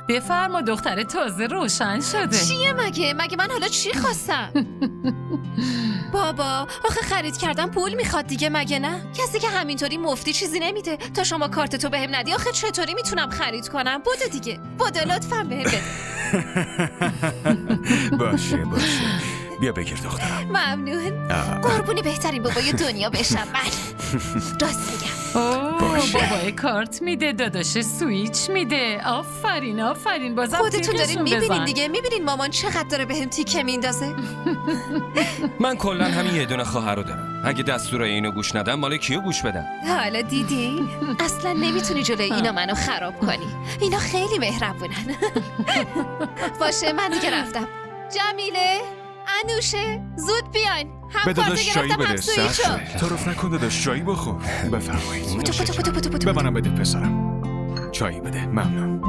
بفرما دختر تازه روشن شده. چیه مگه من حالا چی خواستم؟ بابا آخه خرید کردن پول میخواد دیگه، مگه نه؟ کسی که همینطوری مفتی چیزی نمیده. تا شما کارتتو بهم ندی آخه چطوری میتونم خرید کنم؟ بدو دیگه، بدو لطفاً بهم بده. باشه بیا بگیر دخترم. ممنون. قربونی بهترین بابای دنیا بشم من. راست میگم. اوه بابای کارت میده، داداش سویچ میده. آفرین بازم خودتون دارین تیکشون میبینین بزن. دیگه، میبینین مامان چقدر داره بهم تیکه میندازه. من کلا همین یه دونه خواهر رو دارم. اگه دستورای اینو گوش ندم مال کیو گوش بدم؟ حالا دیدی؟ اصلا نمیتونی جلوی اینا منو خراب کنی. اینا خیلی مهربونن. باشه من دیگه رفتم. جمیله، انوشه، زود بیاین. هم به کارت داداش چایی گرفتم هم بده. سویچو. تعارف نکن داداش، چایی بخور. بفرمایید. بودو. به منم بده پسرم. چایی بده. ممنون.